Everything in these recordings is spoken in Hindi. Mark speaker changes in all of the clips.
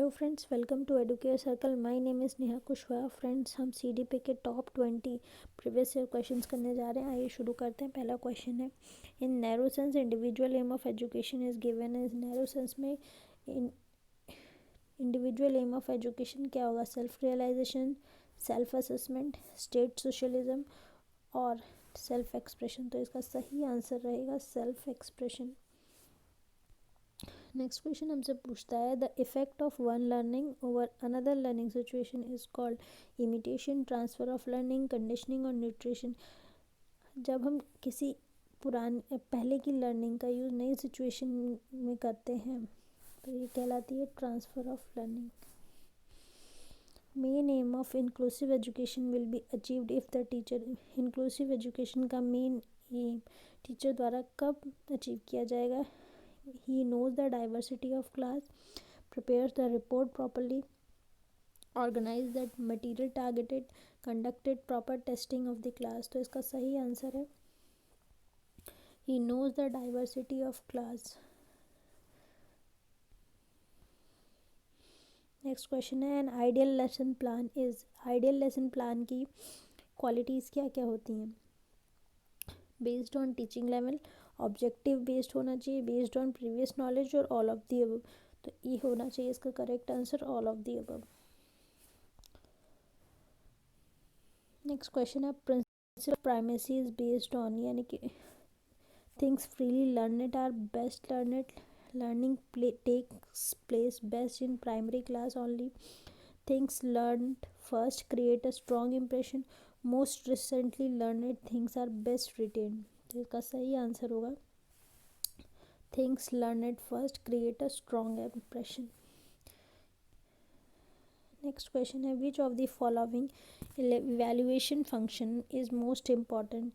Speaker 1: Hello friends, welcome to Educare Circle. My name is Neha Kushwaha. Friends, हम सीडीपी के टॉप 20 प्रीवियस ईयर क्वेश्चंस करने जा रहे हैं। आइए शुरू करते हैं। पहला क्वेश्चन है, in narrow sense individual aim of education is given as. Narrow sense में इंडिविजुअल एम ऑफ एजुकेशन क्या होगा? Self realisation, self assessment, state socialism और सेल्फ एक्सप्रेशन। तो इसका सही आंसर रहेगा सेल्फ एक्सप्रेशन। नेक्स्ट क्वेश्चन हमसे पूछता है, the effect of one learning over another learning situation is called imitation, transfer of learning, conditioning और न्यूट्रिशन। जब हम किसी पहले की लर्निंग का यूज़ नई सिचुएशन में करते हैं तो ये कहलाती है transfer of learning. Main M of inclusive education will be achieved if the teacher. Inclusive education का मेन एम टीचर द्वारा कब अचीव किया जाएगा? He knows the diversity of class, prepares the report properly, organize the material targeted, conducted proper testing of the class. तो इसका सही आंसर है he knows the diversity of class. Next question है, an ideal lesson plan is। ideal lesson plan की क्वालिटीज़ क्या क्या होती हैं? Based on teaching level, objective based होना चाहिए, बेस्ड ऑन प्रीवियस नॉलेज और ऑल ऑफ दी अबव। तो ये होना चाहिए इसका correct answer, all of the above. Next question है, principle primacy is based on, यानी कि things freely learned are best learned, learning takes place best in primary class only, things learned first create a strong impression, most recently learned things are best retained. तो इसका सही आंसर होगा things learned first create a strong impression. Next question है, which of the following evaluation function is most important?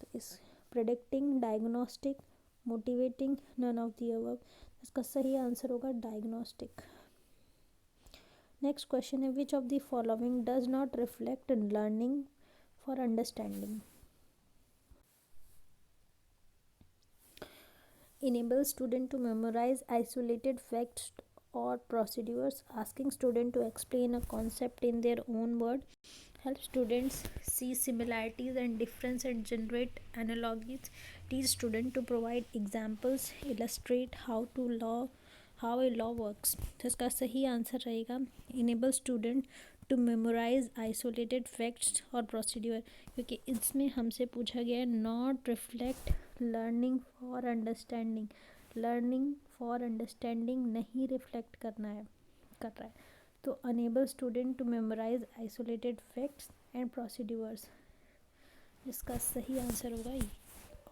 Speaker 1: तो इस predicting, diagnostic, motivating, none of the above. इसका सही आंसर होगा डायग्नोस्टिक। नेक्स्ट क्वेश्चन है, which of the following does not reflect learning for understanding? Enable student to memorize isolated facts or procedures, asking student to explain a concept in their own word, help students see similarities and difference and generate analogies, teach student to provide examples, illustrate how a law works। तो इसका सही आंसर रहेगा enable student to memorize isolated facts और प्रोसीड्यूर, क्योंकि इसमें हमसे पूछा गया है not reflect learning for understanding. Learning for understanding नहीं रिफ्लेक्ट कर रहा है। तो enable student to memorize isolated facts and procedures. इसका सही आंसर होगा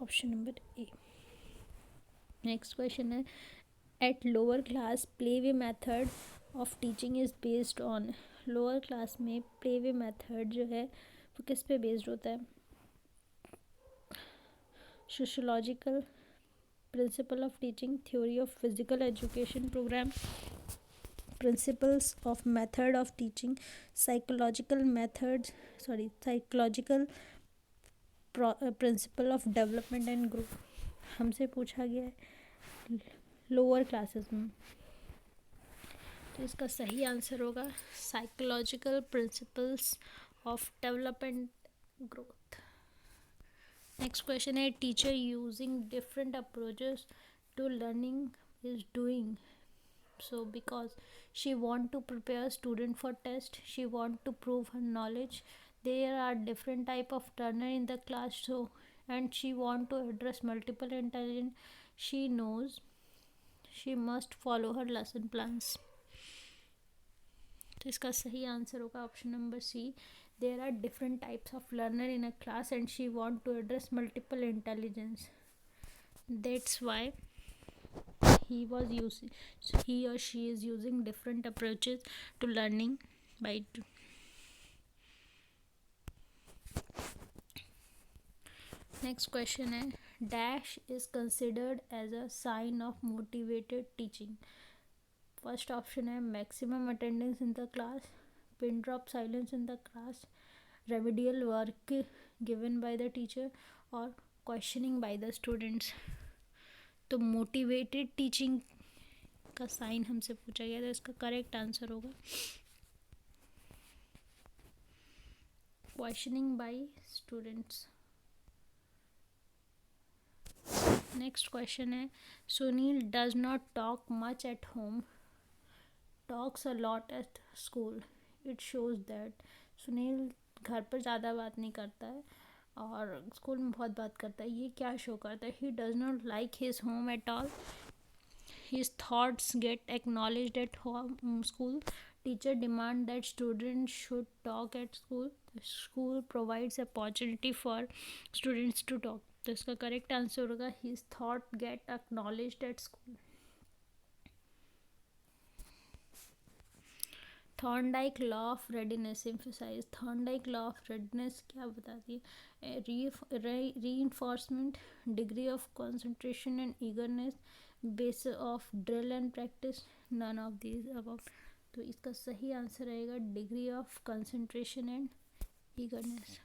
Speaker 1: option number A. Next question है, at lower class play way method of teaching is based on. Lower class में प्ले वे मैथड जो है वो किस पे बेस्ड होता है? Sociological principle of teaching, theory of physical education programme, principles of method of teaching, psychological principle of development and growth. हमसे पूछा गया है लोअर क्लासेस में, तो इसका सही आंसर होगा psychological principles of development growth. Next question है, teacher using different approaches to learning is doing so because she want to prepare student for test, she want to prove her knowledge, there are different type of learner in the class, so and she want to address multiple intelligence, she knows she must follow her lesson plans। तो इसका सही आंसर होगा option number C, there are different types of learner in a class and she want to address multiple intelligence, that's why he or she is using different approaches to learning by next question है, dash is considered as a sign of motivated teaching। First option है maximum attendance in the class, pin drop silence in the class, remedial work given by the teacher और क्वेश्चनिंग बाय द स्टूडेंट्स। तो मोटिवेटेड टीचिंग का साइन हमसे पूछा गया, तो इसका करेक्ट आंसर होगा questioning by students. Next question है, Sunil does not talk much at home, talks a lot at school, it shows that. Sunil घर पर ज़्यादा बात नहीं करता है और स्कूल में बहुत बात करता है, ये क्या शो करता है? He does not like his home at all, his thoughts get acknowledged at home, school. Teacher demand that students should talk at school. The school provides opportunity for students to talk. तो इसका करेक्ट आंसर होगा his thought get acknowledged at school. Thorndike law of readiness emphasize. Thorndike law of readiness क्या बताती है? Reinforcement, degree of concentration and eagerness, base of drill and practice, none of these above. तो इसका सही आंसर रहेगा degree of concentration and eagerness.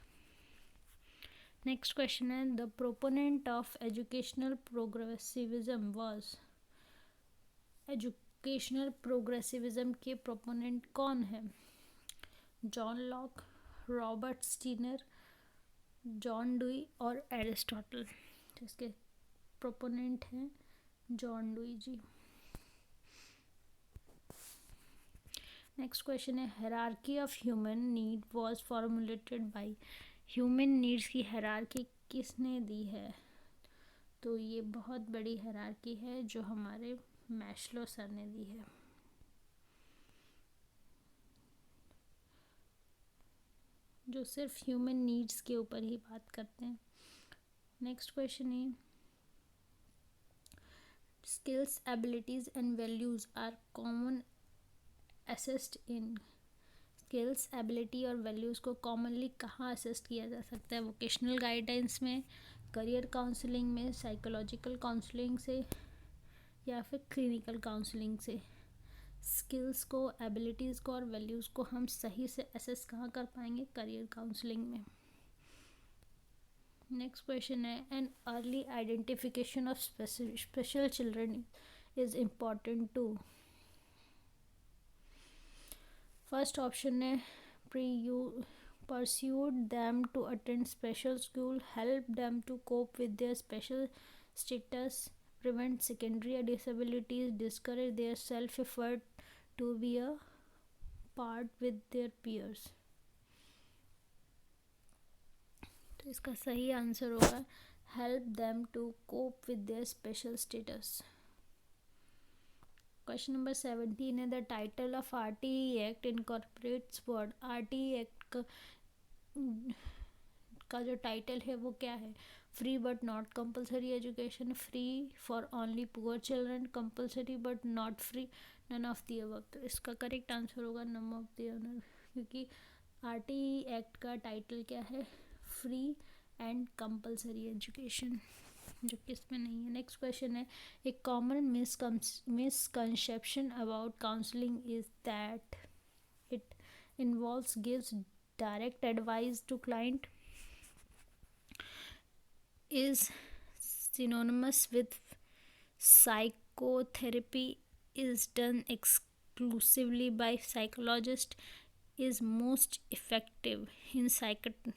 Speaker 1: Next question है, the proponent of educational progressivism was. Educational progressivism के प्रोपोनेंट कौन है? John Locke, Robert Steiner, John dewy और एरिस्टोटल। तो इसके प्रोपोनेंट हैं जॉन डुई जी। नेक्स्ट क्वेश्चन है, hierarchy of human need was formulated bye. Human needs की हायरार्की किसने दी है? तो ये बहुत बड़ी हायरार्की है जो हमारे मैस्लो सर ने दी है। जो सिर्फ ह्यूमन नीड्स के ऊपर ही बात करते हैं। नेक्स्ट क्वेश्चन है, skills, abilities and values are common assessed in. Skills, ability और वैल्यूज़ को कॉमनली कहाँ असेस्ट किया जा सकता है? वोकेशनल गाइडेंस में, करियर काउंसलिंग में, साइकोलॉजिकल काउंसलिंग से या फिर क्लिनिकल काउंसलिंग से। स्किल्स को, एबिलिटीज़ को और वैल्यूज़ को हम सही से असेस कहाँ कर पाएंगे? करियर काउंसलिंग में। नेक्स्ट क्वेश्चन है, an early identification of special children is important to. First option है, persuade them to attend special school, help them to cope with their special status, prevent secondary disabilities, discourage their self effort to be a part with their peers। तो इसका सही आंसर होगा help them to cope with their special status। Question number 17 है, the title of RTE act incorporates word. RTE act का जो टाइटल है वो क्या है? Free but not compulsory education, free for only poor children, compulsory but not free, none of the above. तो इसका करेक्ट आंसर होगा नन ऑफ द अबव, क्योंकि RTE एक्ट का टाइटल क्या है? फ्री एंड कंपल्सरी एजुकेशन, जो कि इसमें नहीं है। नेक्स्ट क्वेश्चन है, a common misconception about counselling is that it involves gives direct advice to client, is synonymous with psychotherapy, is done exclusively by psychologists, is most effective in psychiatric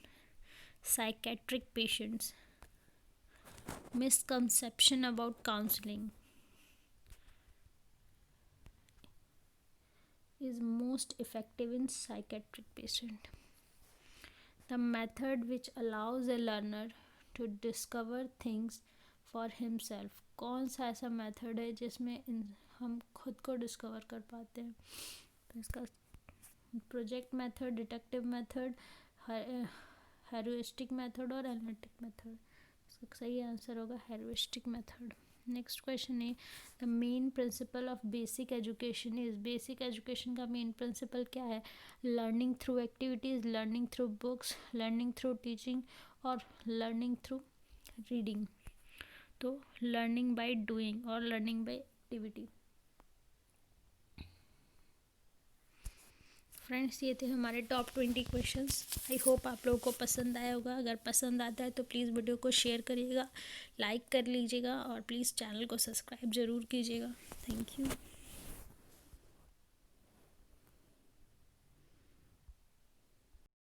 Speaker 1: patients। Misconception about counseling is most effective in psychiatric patient। The method which allows a learner to discover things for himself। कौन सा ऐसा मेथड है जिसमें हम खुद को डिस्कवर कर पाते हैं? तो इसका project method, detective method, heuristic method और एनालिटिक मेथड। इसका सही आंसर होगा हेरोइस्टिक मेथड। नेक्स्ट क्वेश्चन है, the main principle of basic education is. Basic education का मेन प्रिंसिपल क्या है? Learning through activities, learning through books, learning through teaching और लर्निंग थ्रू रीडिंग। तो लर्निंग बाय डूइंग और लर्निंग बाय एक्टिविटी। फ्रेंड्स, ये थे हमारे टॉप 20 क्वेश्चंस। आई होप आप लोगों को पसंद आया होगा। अगर पसंद आता है तो प्लीज़ वीडियो को शेयर करिएगा, लाइक कर लीजिएगा और प्लीज़ चैनल को सब्सक्राइब ज़रूर कीजिएगा। Thank you.